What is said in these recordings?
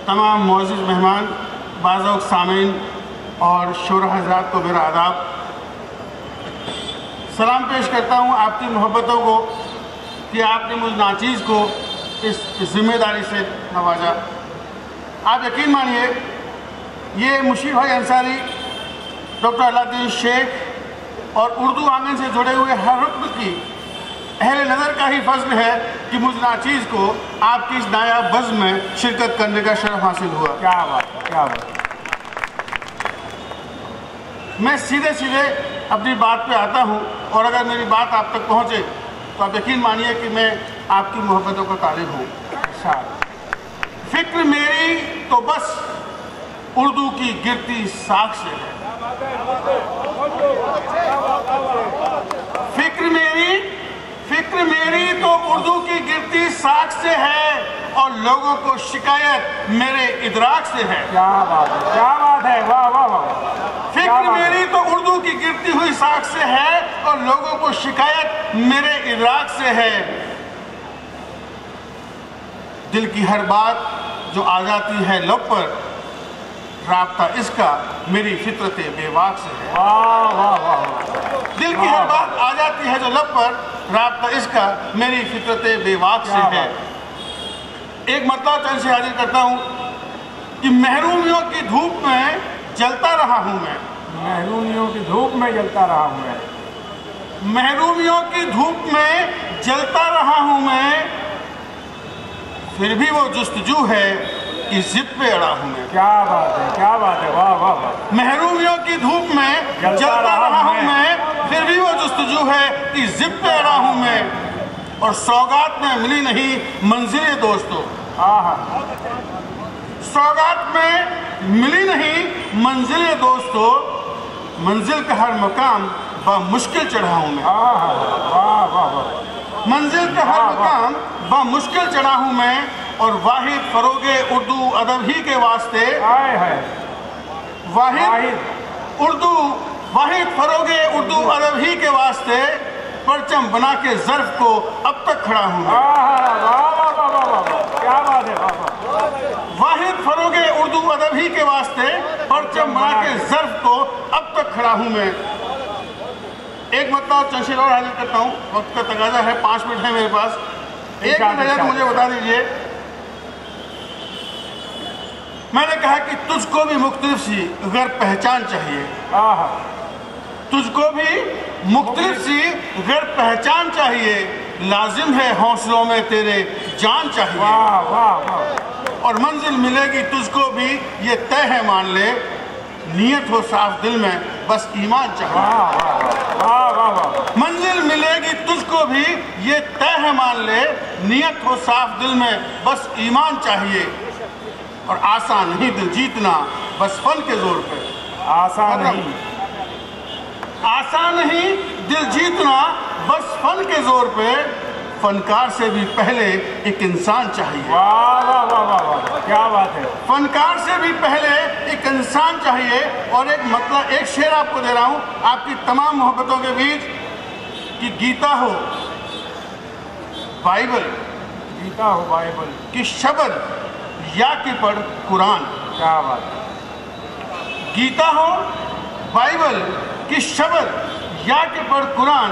तमाम मुअज़्ज़िज़ मेहमान, बाज़ सामीन और शोरा हज़रात को मेरा आदाब। सलाम पेश करता हूँ आपकी मोहब्बतों को कि आपने मुझ नाचीज़ को इस ज़िम्मेदारी से नवाजा। आप यकीन मानिए, ये मुशीर भाई अंसारी, डॉक्टर अलाउद्दीन शेख और उर्दू आंगन से जुड़े हुए हर रुकन की अहले नज़र का ही फज़्ल है कि मुझ नाचीज़ को आपकी इस नायाब बज़्म में शिरकत करने का शरफ़ हासिल हुआ। क्या बात, क्या बात। मैं सीधे सीधे अपनी बात पे आता हूँ और अगर मेरी बात आप तक पहुँचे तो आप यकीन मानिए कि मैं आपकी मोहब्बतों का तालिब हूँ। फ़िक्र मेरी तो बस उर्दू की गिरती साख से है। फ़िक्र मेरी तो उर्दू की गिरती साख से है और लोगों को शिकायत मेरे इदराक से है। क्या बात है, क्या बात है, वाह वाह वाह। फ़िक्र मेरी तो उर्दू की गिरती हुई साख से है और लोगों को शिकायत मेरे इदराक से है। दिल की हर बात जो आ जाती है लब पर, राब्ता इसका मेरी फितरत बेवाक से है। वाह वाह वाह। दिल की हर बात आ जाती है जो लब पर, राब्ता इसका मेरी फितरत बेवाक से है। एक मतलब चंद से हाजिर करता हूँ कि महरूमियों की धूप में जलता रहा हूँ मैं। महरूमियों की धूप में जलता रहा हूँ मैं। महरूमियों की धूप में जलता रहा हूँ मैं, फिर भी वो जुस्तजू है कि जिद पे अड़ा हूँ मैं। क्या बात है, क्या बात है, वाह वाह वाह। महरूमियों की धूप में जलता रहा हूँ मैं, फिर भी वो जुस्तजू है कि जिद पे अड़ा हूँ मैं। और सौगात में मिली नहीं मंजिल दोस्तों। सौगात में मिली नहीं मंजिल दोस्तों, मंजिल का हर मकाम बामुश्किल चढ़ा हूँ मैं। वाह वाह वाह। मंजिल का हर मकाम बामुश्किल चढ़ा हूँ मैं और वाहिद फरोगे उर्दू अदब ही के वास्ते, वाहिद फरोगे उर्दू अदब ही के वास्ते परचम बना के ज़र्फ को अब तक खड़ा हूँ। क्या बात है, वाहिद फरोगे उर्दू अदब ही के वास्ते परचम बना के ज़र्फ को अब तक खड़ा हूँ मैं। एक मतलब चंद और हाजिर करता हूँ, वक्त का तकाजा है, 5 मिनट है मेरे पास। एक मिनट है तो मुझे बता दीजिए। मैंने कहा कि तुझको भी मुख्तलिफ सी गैर पहचान चाहिए। तुझको भी मुख्तलिफ सी गैर पहचान चाहिए, लाजिम है हौसलों में तेरे जान चाहिए। वाह वाह वाह। और मंजिल मिलेगी तुझको भी ये तय है मान ले, नियत हो साफ दिल में बस ईमान चाहिए। वाह वाह वाह। मंजिल मिलेगी तुझको भी ये तय है मान ले, नियत हो साफ दिल में बस ईमान चाहिए। और आसान नहीं दिल जीतना बस फन के जोर पे। आसान नहीं दिल जीतना बस फन के जोर पे, फनकार से भी पहले एक इंसान चाहिए। वाह वाह वाह वाह, क्या बात है। फनकार से भी पहले एक इंसान चाहिए। और एक मतलब एक शेर आपको दे रहा हूँ आपकी तमाम मोहब्बतों के बीच कि गीता हो बाइबल, गीता हो बाइबल कि शब्द या कि पढ़ कुरान। क्या बात है। गीता हो बाइबल की शब्द या कि पढ़ कुरान,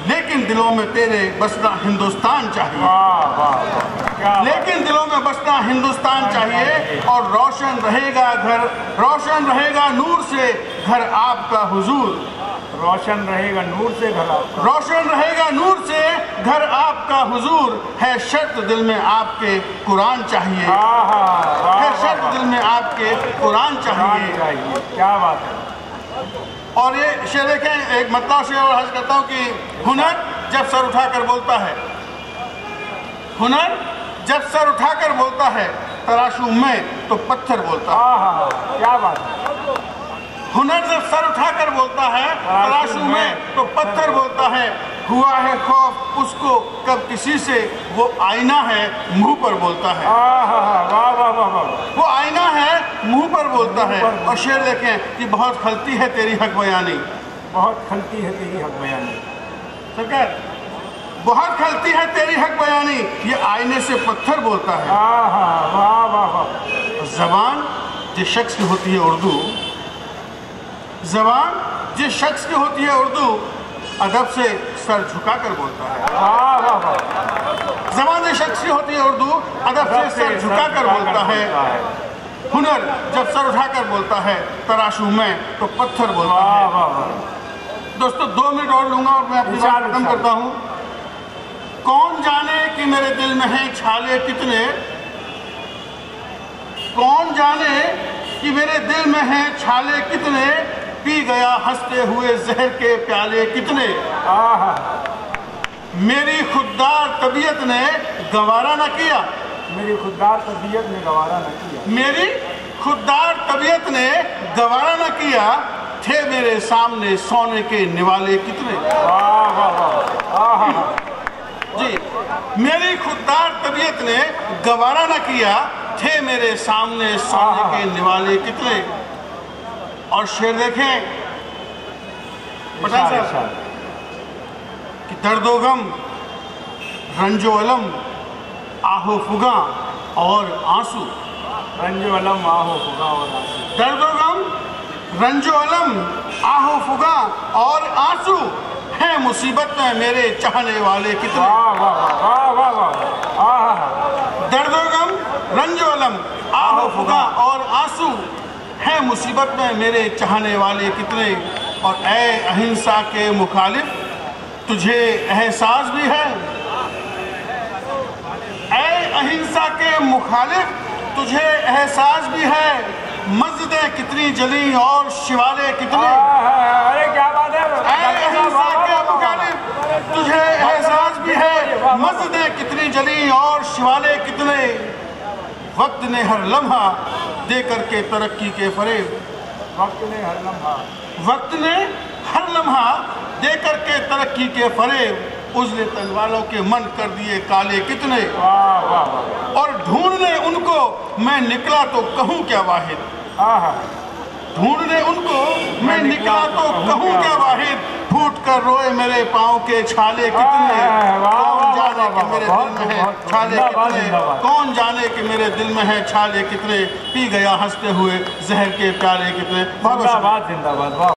लेकिन दिलों में तेरे बसना हिंदुस्तान चाहिए। वाह वाह। लेकिन दिलों में बसना हिंदुस्तान चाहिए। और रोशन रहेगा घर, रोशन रहेगा नूर से घर आपका हुजूर। रोशन रहेगा नूर से घर आपका, रोशन रहेगा नूर से घर आपका हुजूर। है शर्त दिल में आपके कुरान चाहिए। है शर्त दिल में आपके कुरान चाहिए। क्या बात है। और ये शेर देखें, एक मतलब शेर और हज करता हूँ कि हुनर जब सर उठाकर बोलता है, हुनर जब सर उठाकर बोलता है, तराशू में तो पत्थर बोलता है। क्या बात है। हुनर जब सर उठाकर बोलता है, तराशू में तो पत्थर बोलता है। हुआ है खौफ उसको कब किसी से, वो आईना है मुंह पर बोलता है। वाह वाह वाह। वो आईना है मुंह पर बोलता है। और शेर देखें कि बहुत खलती है तेरी हक बयानी, बहुत खलती है तेरी हक बयानी। सरकार, बहुत खलती है तेरी हक बयानी, ये आईने से पत्थर बोलता है। वाह वाह वाह। زبان جس شخص کی ہوتی ہے اردو، زبان جس شخص کی ہوتی ہے اردو ادب سے سر جھکا کر بولتا ہے۔ واہ واہ واہ، زبان جس شخص کی ہوتی ہے اردو ادب سے سر جھکا کر بولتا ہے۔ ہنر جب سر اٹھا کر بولتا ہے، تراشوں میں تو پتھر بولتا ہے۔ واہ واہ واہ، دوستو 2 منٹ اور لوں گا اور میں اپنی بات ختم کرتا ہوں۔ کون جانے کہ میرے دل میں ہیں چھالے کتنے، کون جانے کہ میرے دل میں ہیں چھالے کتنے، پی گیا ہنستے ہوئے زہر کے پیالے کتنے۔ میری خوددار طبیعت نے گوارا نہ کیا، میری خوددار طبیعت نے گوارا نہ کیا، میری خوددار طبیعت نے گوارا نہ کیا، تھے میرے سامنے سونے کے نوالے کتنے۔ واہ واہ واہ، جی، میری خوددار طبیعت نے گوارا نہ کیا، تھے میرے سامنے سونے کے نوالے کتنے۔ اور شعر دیکھیں پٹھان صاحب کہ درد و غم، رنج و علم، آہ و فغاں اور آنسو، رنج و علم، آہ و فغاں اور آنسو، درد و غم، رنج و علم، آہ و فغاں اور آنسو، ہیں مصیبت میں میرے چاہنے والے کتنے۔ واہ واہ واہ واہ واہ، درد و غم، رنج و علم، آہ و فغاں اور آنسو، ہیں مصیبت میں میرے چاہنے والے کتنے۔ اور اے اہنسا کے مخالف تجھے احساس بھی ہے، اے اہنسا کے مخالف تجھے احساس بھی ہے، مسجدیں کتنی جلی اور شیوالے کتنے۔ ارے کیا بات ہے، اے اہنسا کے مخالف تجھے احساس بھی ہے، مسجدیں کتنی جلی اور شیوالے کتنے۔ وقت نے ہر لمحہ دے کر کے ترقی کے فریب، وقت نے ہر لمحہ، وقت نے ہر لمحہ دے کر کے ترقی کے فریب، عزلے تن والوں کے من کر دیے کالے کتنے۔ واہ واہ واہ، اور ڈھونڈنے ان کو میں نکلا تو کہوں کیا واحد، ڈھونڈنے ان کو میں نکلا تو کہوں کیا واحد، پھوٹ کر روئے میرے پاؤں کے چھالے کتنے۔ کون جانے کہ میرے دل میں ہے چھالے کتنے، کون جانے کہ میرے دل میں ہے چھالے کتنے، پی گیا ہنستے ہوئے زہر کے پیالے کتنے۔ بہت بہت شکریہ۔ زندہ باد، زندہ باد، واہ۔